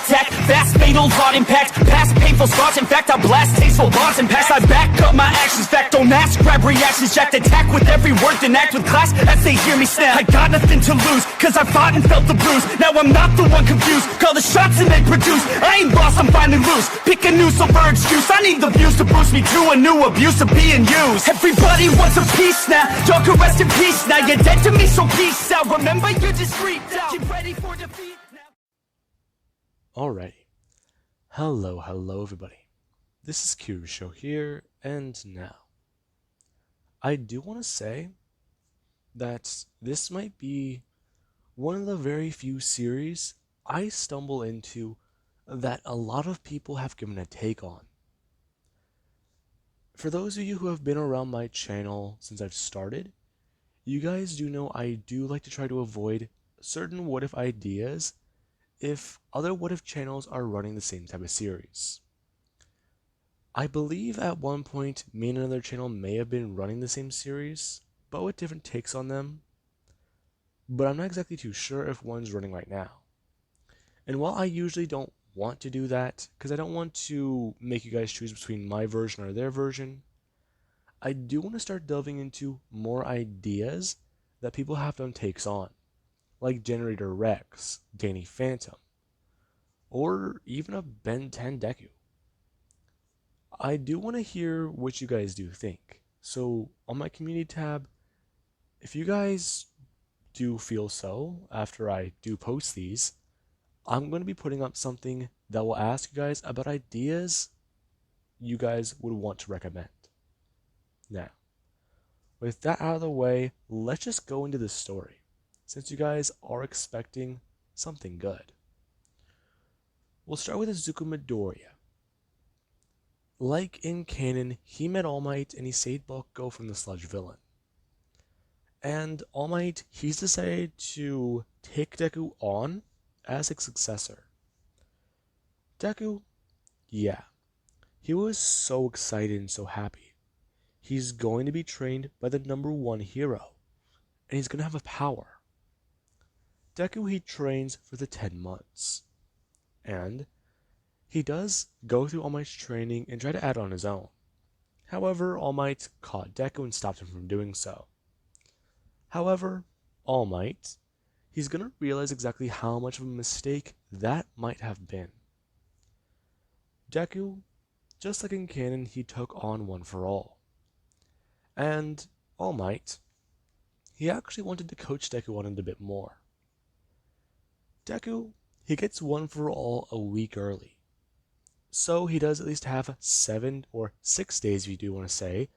attack, fast, fatal, hard impact, past painful scars. In fact, I blast tasteful bars and pass. I back up my actions, fact, don't ask, grab reactions, jacked, attack with every word, then act with class as they hear me snap. I got nothing to lose, cause I fought and felt the bruise. Now I'm not the one confused, call the shots and they produce. I ain't lost, I'm finally loose, pick a new silver excuse. I need the views to boost me to a new abuse of being used. Everybody wants a piece now, y'all can rest in peace now. You're dead to me, so peace out. Remember, you're just freaked out. Get ready for defeat now. Alrighty. Hello everybody. This is Kirusho here, and now. I do want to say that this might be one of the very few series I stumble into that a lot of people have given a take on. For those of you who have been around my channel since I've started, you guys do know I do like to try to avoid certain what-if ideas if other what-if channels are running the same type of series. I believe at one point me and another channel may have been running the same series, but with different takes on them, but I'm not exactly too sure if one's running right now. And while I usually don't want to do that, because I don't want to make you guys choose between my version or their version, I do want to start delving into more ideas that people have done takes on, like Generator Rex, Danny Phantom, or even a Ben 10 Deku. I do want to hear what you guys do think, so on my community tab, if you guys do feel so after I do post these, I'm going to be putting up something that will ask you guys about ideas you guys would want to recommend. Now, with that out of the way, let's just go into the story, since you guys are expecting something good. We'll start with Izuku Midoriya. Like in canon, he met All Might and he saved Bakugo from the sludge villain. And All Might, he's decided to take Deku on as his successor. Deku, yeah, he was so excited and so happy. He's going to be trained by the #1 hero, and he's going to have a power. Deku, he trains for the 10 months, and he does go through All Might's training and try to add on his own. However, All Might caught Deku and stopped him from doing so. However, All Might, he's going to realize exactly how much of a mistake that might have been. Deku, just like in canon, he took on One for All. And All Might, he actually wanted to coach Deku on it a bit more. Deku, he gets One for All a week early. So he does at least have 7 or 6 days, if you do want to say,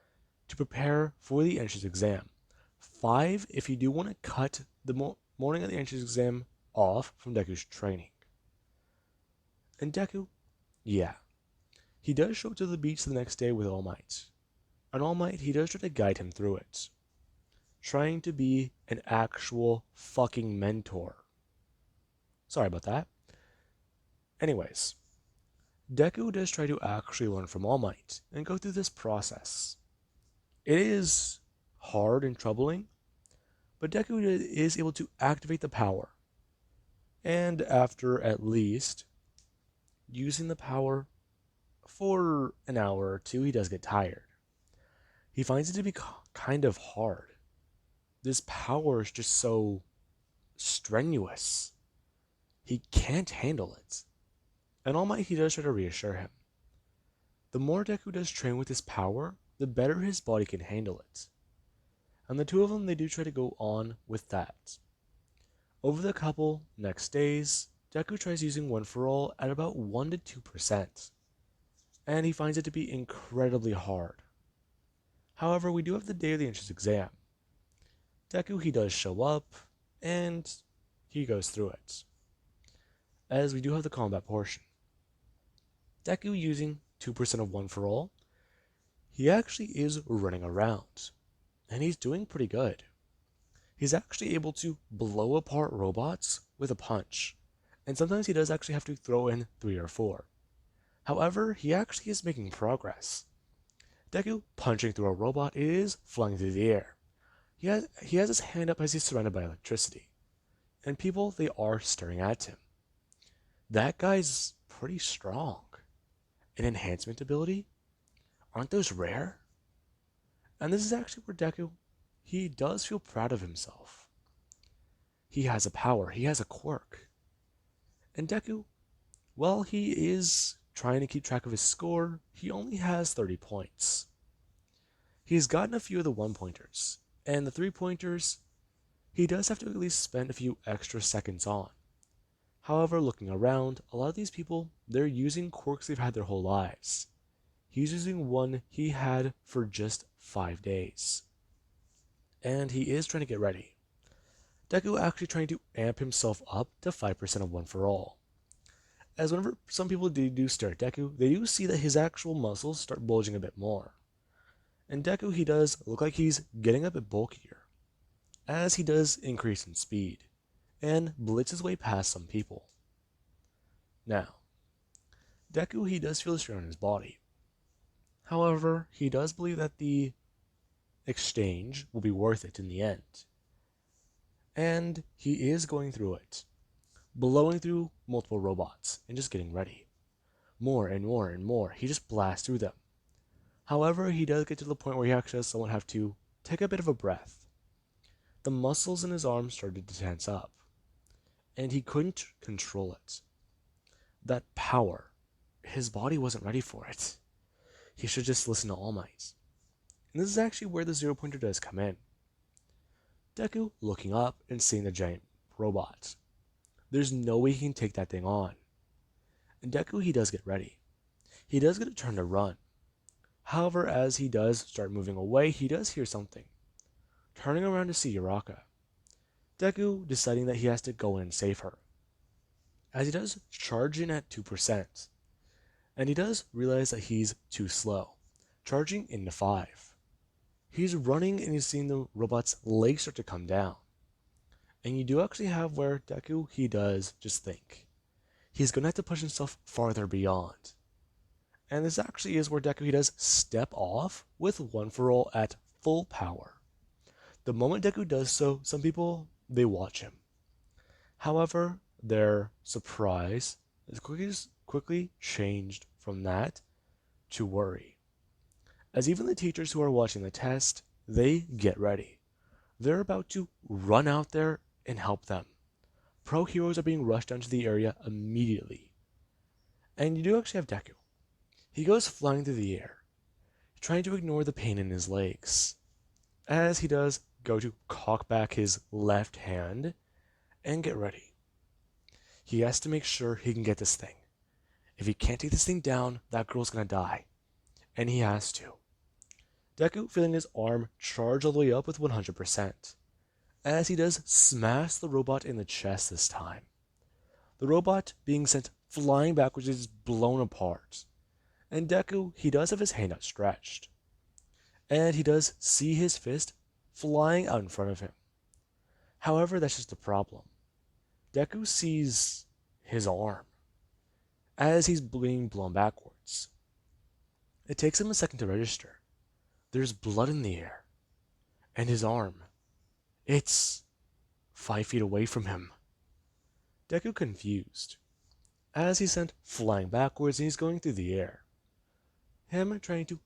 to prepare for the entrance exam. 5 if you do want to cut the morning of the entrance exam off from Deku's training. And Deku, yeah, he does show up to the beach the next day with All Might. And All Might, he does try to guide him through it, trying to be an actual fucking mentor. Sorry about that. Anyways, Deku does try to actually learn from All Might and go through this process. It is hard and troubling, but Deku is able to activate the power. And after at least using the power for an hour or two, he does get tired. He finds it to be kind of hard. This power is just so strenuous. He can't handle it. And All Might, he does try to reassure him. The more Deku does train with his power, the better his body can handle it. And the two of them, they do try to go on with that. Over the couple next days, Deku tries using One for All at about 1 to 2%, and he finds it to be incredibly hard. However, we do have the day of the entrance exam. Deku, he does show up, and he goes through it, as we do have the combat portion. Deku, using 2% of One for All, he actually is running around, and he's doing pretty good. He's actually able to blow apart robots with a punch, and sometimes he does actually have to throw in 3 or 4. However, he actually is making progress. Deku punching through a robot is flying through the air. He has his hand up as he's surrounded by electricity, and people, they are staring at him. That guy's pretty strong. An enhancement ability? Aren't those rare? And this is actually where Deku, he does feel proud of himself. He has a power, he has a quirk. And Deku, while he is trying to keep track of his score, he only has 30 points. He's gotten a few of the one-pointers, and the three-pointers, he does have to at least spend a few extra seconds on. However, looking around, a lot of these people, they're using quirks they've had their whole lives. He's using one he had for just 5 days. And he is trying to get ready. Deku actually trying to amp himself up to 5% of One For All. As whenever some people do stare at Deku, they do see that his actual muscles start bulging a bit more. And Deku, he does look like he's getting a bit bulkier, as he does increase in speed, and blitz his way past some people. Now, Deku, he does feel the strain on his body. However, he does believe that the exchange will be worth it in the end. And he is going through it, blowing through multiple robots and just getting ready. More and more and more, he just blasts through them. However, he does get to the point where he actually has someone have to take a bit of a breath. The muscles in his arms started to tense up, and he couldn't control it. That power, his body wasn't ready for it. He should just listen to All Might. And this is actually where the zero-pointer does come in. Deku looking up and seeing the giant robot. There's no way he can take that thing on. And Deku, he does get ready. He does get a turn to run. However, as he does start moving away, he does hear something. Turning around to see Uraraka. Deku deciding that he has to go in and save her. As he does charge in at 2%. And he does realize that he's too slow, charging into 5. He's running and he's seeing the robot's legs start to come down. And you do actually have where Deku, he does just think. He's going to have to push himself farther beyond. And this actually is where Deku, he does step off with One For All at full power. The moment Deku does so, some people, they watch him. However, their surprise is quickly changed from that to worry. As even the teachers who are watching the test, they get ready. They're about to run out there and help them. Pro heroes are being rushed down to the area immediately. And you do actually have Deku. He goes flying through the air, trying to ignore the pain in his legs, as he does go to cock back his left hand and get ready. He has to make sure he can get this thing. If he can't take this thing down, that girl's gonna die. And he has to. Deku feeling his arm charge all the way up with 100%, as he does smash the robot in the chest this time. The robot being sent flying backwards is blown apart. And Deku, he does have his hand outstretched. And he does see his fist flying out in front of him. However, that's just a problem. Deku sees his arm as he's being blown backwards. It takes him a second to register. There's blood in the air. And his arm, it's 5 feet away from him. Deku confused, as he's sent flying backwards and he's going through the air. Him trying to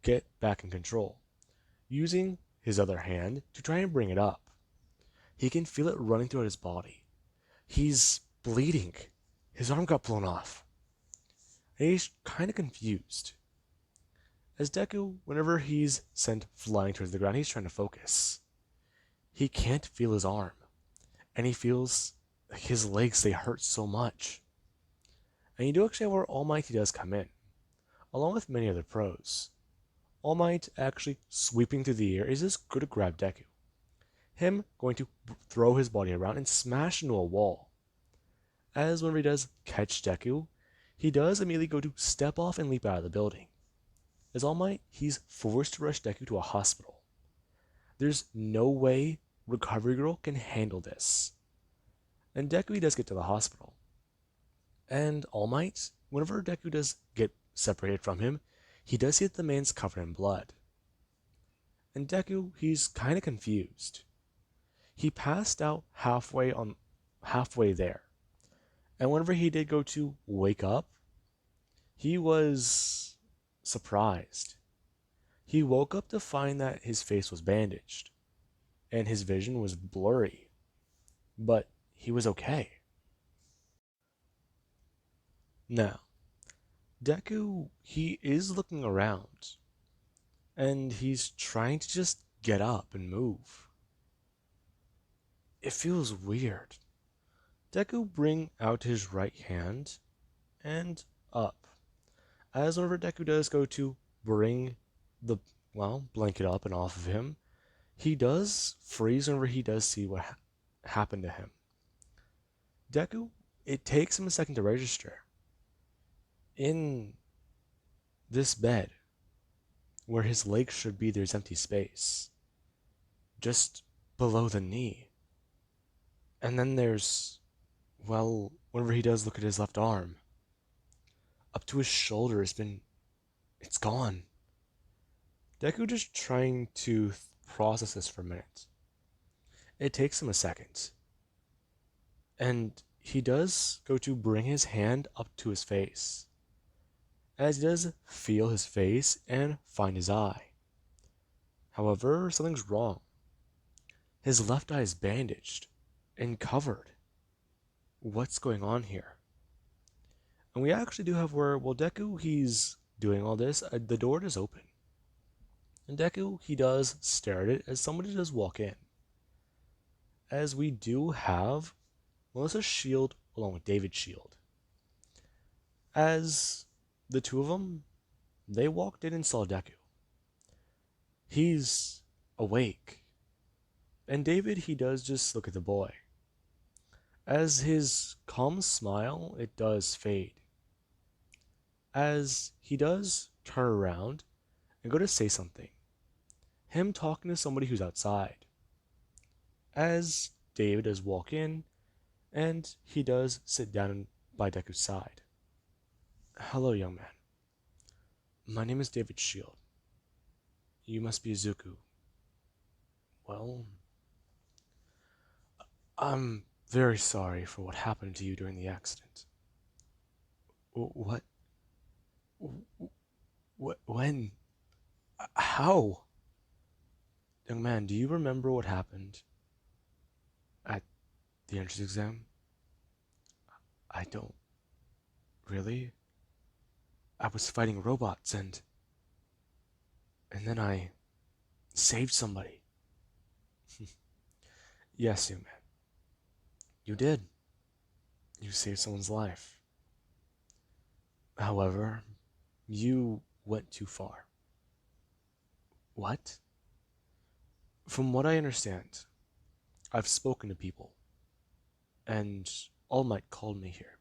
get back in control, using his other hand to try and bring it up. He can feel it running throughout his body. He's bleeding. His arm got blown off. And he's kind of confused. As Deku, whenever he's sent flying towards the ground, he's trying to focus. He can't feel his arm. And he feels like his legs, they hurt so much. And you do actually have where All Might does come in, along with many other pros. All Might actually sweeping through the air is just good to grab Deku. Him going to throw his body around and smash into a wall. As whenever he does catch Deku, he does immediately go to step off and leap out of the building. As All Might, he's forced to rush Deku to a hospital. There's no way Recovery Girl can handle this. And Deku, he does get to the hospital. And All Might, whenever Deku does get separated from him, he does see that the man's covered in blood. And Deku, he's kind of confused. He passed out halfway there. And whenever he did go to wake up, he was surprised. He woke up to find that his face was bandaged and his vision was blurry, but he was okay. Now, Deku, he is looking around and he's trying to just get up and move. It feels weird. Deku bring out his right hand and up. As whenever Deku does go to bring the, blanket up and off of him, he does freeze whenever he does see what happened to him. Deku, it takes him a second to register. In this bed, where his legs should be, there's empty space. Just below the knee. And then there's, whenever he does look at his left arm, up to his shoulder it's gone. Deku just trying to process this for a minute. It takes him a second. And he does go to bring his hand up to his face, as he does feel his face and find his eye. However, something's wrong. His left eye is bandaged and covered. What's going on here? And we actually do have Deku, he's doing all this, the door does open. And Deku, he does stare at it as somebody does walk in. As we do have Melissa's shield along with David's shield. As the two of them, they walked in and saw Deku. He's awake. And David, he does just look at the boy. As his calm smile, it does fade. As he does turn around and go to say something. Him talking to somebody who's outside. As David does walk in, and he does sit down by Deku's side. Hello, young man. My name is David Shield. You must be Izuku. Well, I'm very sorry for what happened to you during the accident. What? When? How? Young man, do you remember what happened at the entrance exam? I don't. Really? I was fighting robots and then I saved somebody. Yes, young man. You did. You saved someone's life. However, you went too far. What? From what I understand, I've spoken to people, and All Might called me here.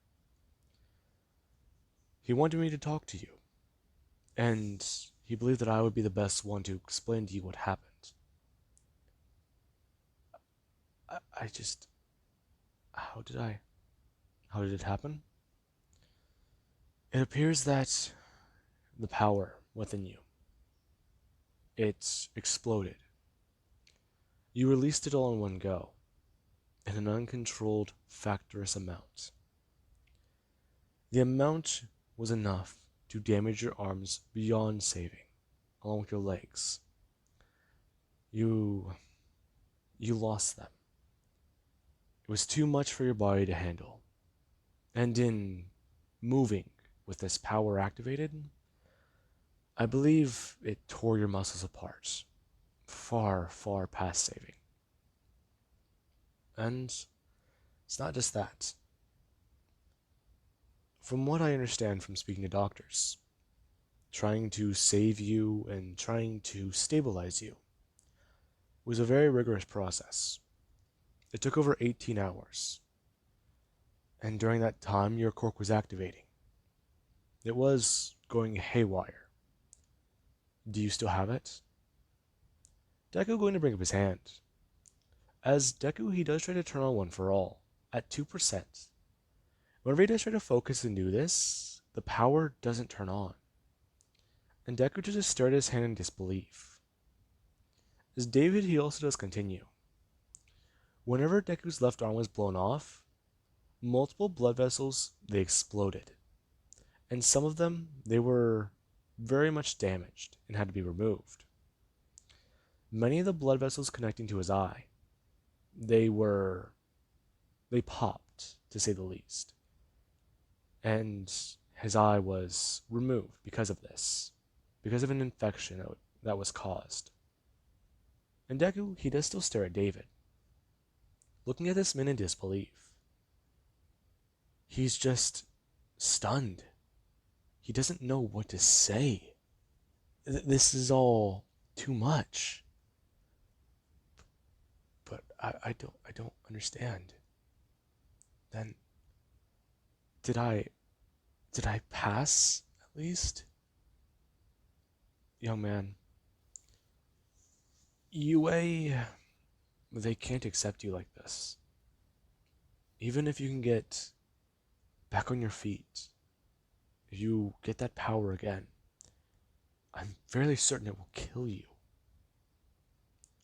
He wanted me to talk to you, and he believed that I would be the best one to explain to you what happened. I just... How did it happen? It appears that the power within you, it exploded. You released it all in one go, in an uncontrolled, factorious amount. The amount was enough to damage your arms beyond saving, along with your legs. You lost them. It was too much for your body to handle. And in moving with this power activated, I believe it tore your muscles apart, far, far past saving. And it's not just that. From what I understand from speaking to doctors, trying to save you and trying to stabilize you was a very rigorous process. It took over 18 hours. And during that time, your cork was activating. It was going haywire. Do you still have it? Deku going to bring up his hand. As Deku, he does try to turn on One for All, at 2%. Whenever he does try to focus and do this, the power doesn't turn on. And Deku just stared at his hand in disbelief. As David, he also does continue. Whenever Deku's left arm was blown off, multiple blood vessels, they exploded, and some of them, they were very much damaged and had to be removed. Many of the blood vessels connecting to his eye, they were, they popped, to say the least, and his eye was removed because of this, because of an infection that was caused. And Deku, he does still stare at David, looking at this man in disbelief. He's just stunned. He doesn't know what to say. This is all too much. But I don't understand. Then did I pass at least? Young man, UA, they can't accept you like this. Even if you can get back on your feet, if you get that power again, I'm fairly certain it will kill you.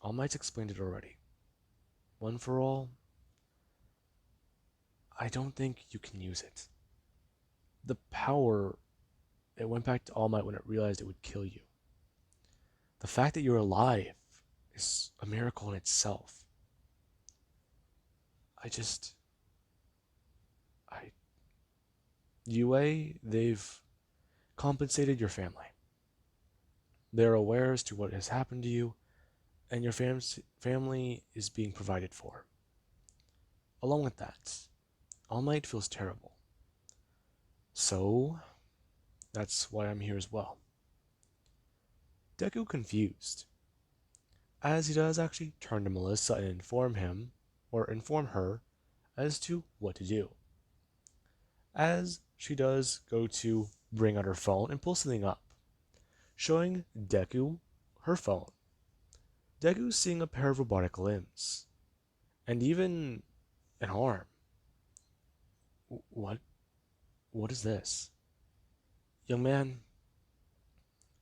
All Might's explained it already. One for all, I don't think you can use it. The power, it went back to All Might when it realized it would kill you. The fact that you're alive is a miracle in itself. UA, they've compensated your family. They're aware as to what has happened to you, and your family is being provided for. Along with that, All Might feels terrible. So, that's why I'm here as well. Deku confused, as he does actually turn to Melissa and inform her as to what to do. As she does go to bring out her phone and pull something up, showing Deku her phone. Deku's seeing a pair of robotic limbs, and even an arm. What is this? Young man,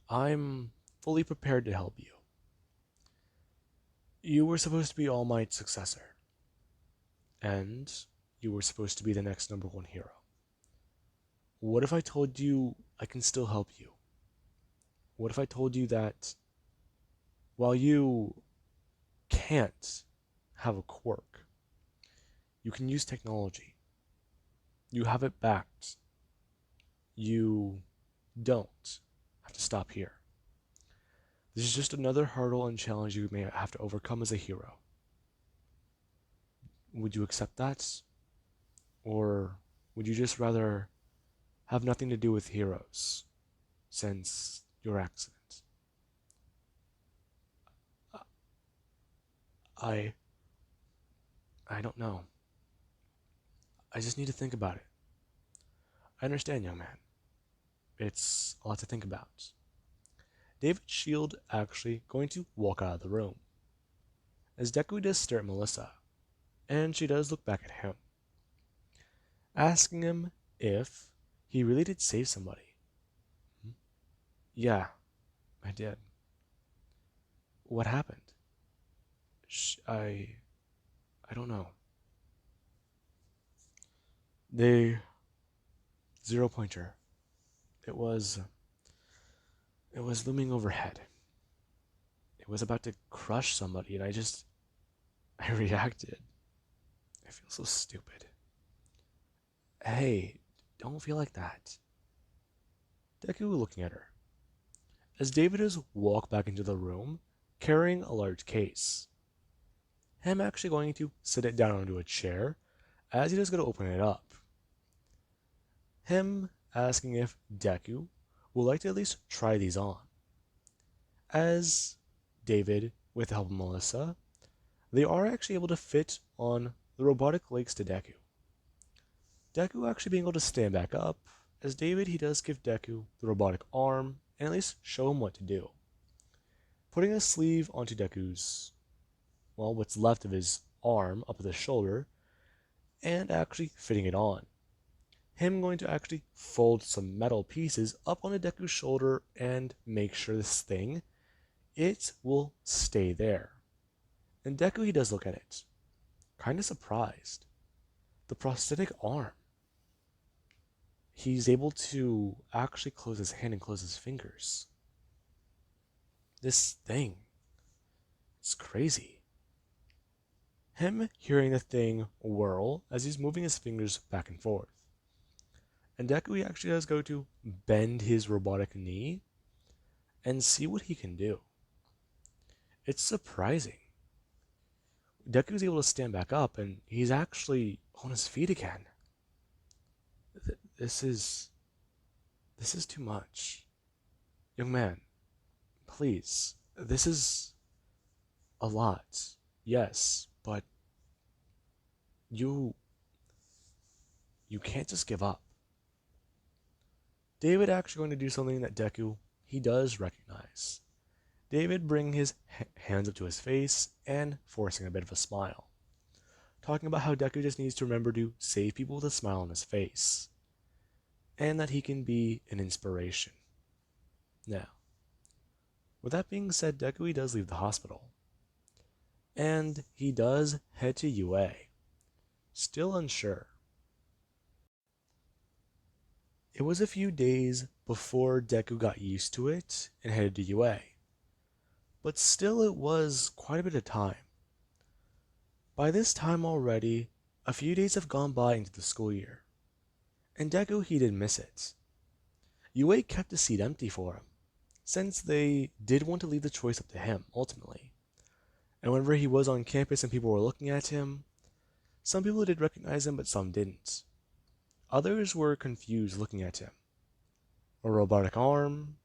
I'm fully prepared to help you. You were supposed to be All Might's successor, and you were supposed to be the next #1 hero. What if I told you I can still help you? What if I told you that while you can't have a quirk, you can use technology? You have it backed. You don't have to stop here. This is just another hurdle and challenge you may have to overcome as a hero. Would you accept that? Or would you just rather have nothing to do with heroes since your accident? I don't know. I just need to think about it. I understand, young man. It's a lot to think about. David Shield actually going to walk out of the room, as Deku does stare at Melissa, and she does look back at him, asking him if he really did save somebody. Yeah, I did. What happened? I don't know. The 0-pointer. It was looming overhead. It was about to crush somebody, and I reacted. I feel so stupid. Hey, don't feel like that. Deku looking at her, as David has walked back into the room, carrying a large case. Him actually going to sit it down onto a chair, as he does go to open it up. Him asking if Deku would like to at least try these on. As David, with the help of Melissa, they are actually able to fit on the robotic legs to Deku. Deku actually being able to stand back up, as David, he does give Deku the robotic arm and at least show him what to do. Putting a sleeve onto Deku's, well, what's left of his arm up at the shoulder, and actually fitting it on. Him going to actually fold some metal pieces up onto Deku's shoulder and make sure this thing, it will stay there. And Deku, he does look at it, kind of surprised. the prosthetic arm. He's able to actually close his hand and close his fingers. This thing, it's crazy. Him hearing the thing whirl as he's moving his fingers back and forth. And Deku actually does go to bend his robotic knee and see what he can do. It's surprising. Deku's able to stand back up and he's actually on his feet again. This is too much. Young man, please. This is a lot. Yes, but you can't just give up. David actually going to do something that Deku he does recognize. David bringing his hands up to his face and forcing a bit of a smile, talking about how Deku just needs to remember to save people with a smile on his face, and that he can be an inspiration. Now, with that being said, Deku he does leave the hospital, and he does head to UA, still unsure. It was a few days before Deku got used to it and headed to UA, but still it was quite a bit of time. By this time already, a few days have gone by into the school year, and Deku he did miss it. UA kept the seat empty for him, since they did want to leave the choice up to him, ultimately. And whenever he was on campus and people were looking at him, some people did recognize him, but some didn't. Others were confused looking at him. A robotic arm,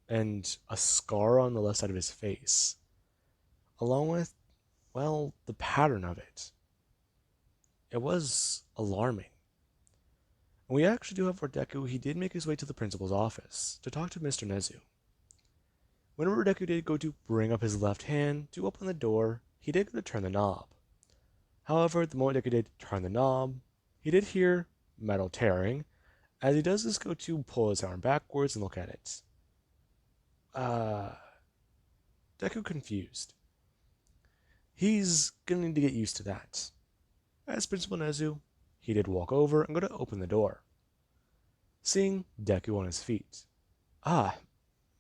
and a scar on the left side of his face, along with, well, the pattern of it. It was alarming. And we actually do have for Deku, he did make his way to the principal's office to talk to Mr. Nezu. Whenever Deku did go to bring up his left hand to open the door, he did go to turn the knob. However, the moment Deku did turn the knob, he did hear metal tearing, as he does just go to pull his arm backwards and look at it. Deku confused. He's gonna need to get used to that. As Principal Nezu, he did walk over and go to open the door, seeing Deku on his feet. Ah,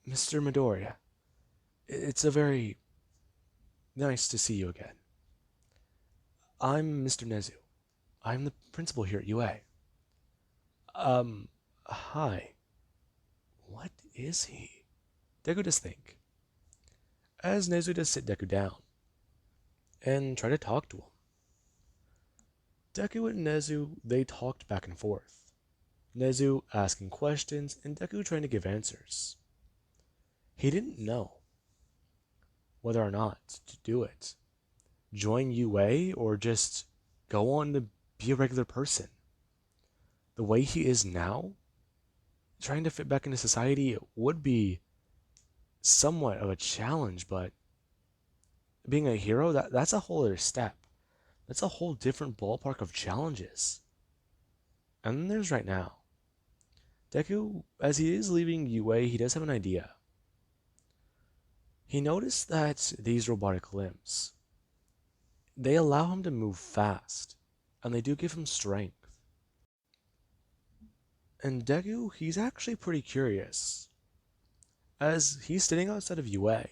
Mr. Midoriya. It's a very nice to see you again. I'm Mr. Nezu. I'm the principal here at UA. Hi. What is he? Deku does think, as Nezu does sit Deku down and try to talk to him. Deku and Nezu, they talked back and forth. Nezu asking questions and Deku trying to give answers. He didn't know whether or not to do it. Join UA or just go on to be a regular person. The way he is now, trying to fit back into society, it would be somewhat of a challenge, but being a hero, that's a whole other step. That's a whole different ballpark of challenges. And then there's right now. Deku, as he is leaving UA, he does have an idea. He noticed that these robotic limbs, they allow him to move fast, and they do give him strength. And Deku, he's actually pretty curious, as he's standing outside of UA.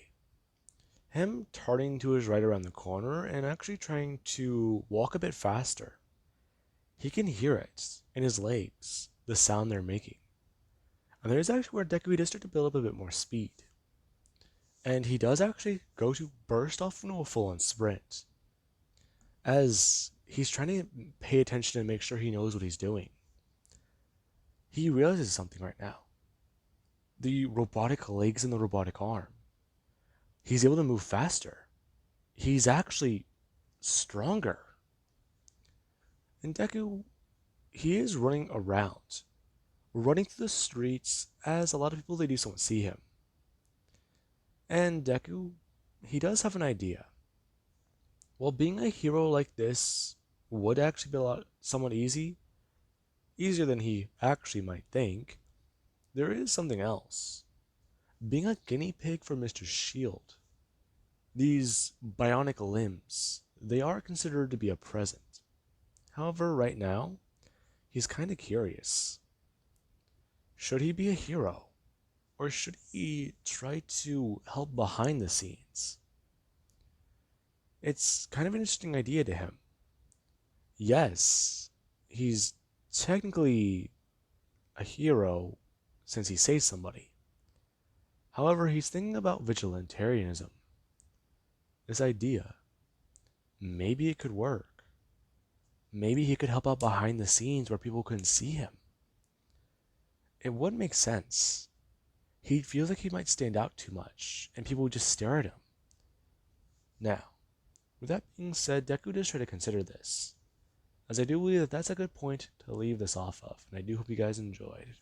Him turning to his right around the corner and actually trying to walk a bit faster. He can hear it in his legs, the sound they're making. And there's actually where Deku does start to build up a bit more speed. And he does actually go to burst off into a full-on sprint, as he's trying to pay attention and make sure he knows what he's doing. He realizes something right now. The robotic legs and the robotic arm. He's able to move faster. He's actually stronger. And Deku, he is running around, running through the streets, as a lot of people, they just don't see him. And Deku, he does have an idea. While being a hero like this would actually be somewhat easier than he actually might think, there is something else. Being a guinea pig for Mr. Shield, these bionic limbs, they are considered to be a present. However, right now, he's kind of curious. Should he be a hero? Or should he try to help behind the scenes? It's kind of an interesting idea to him. Yes, he's technically a hero since he saves somebody. However, he's thinking about vigilantarianism. This idea. Maybe it could work. Maybe he could help out behind the scenes where people couldn't see him. It would make sense. He feels like he might stand out too much, and people would just stare at him. Now, with that being said, Deku does try to consider this, as I do believe that that's a good point to leave this off of, and I do hope you guys enjoyed.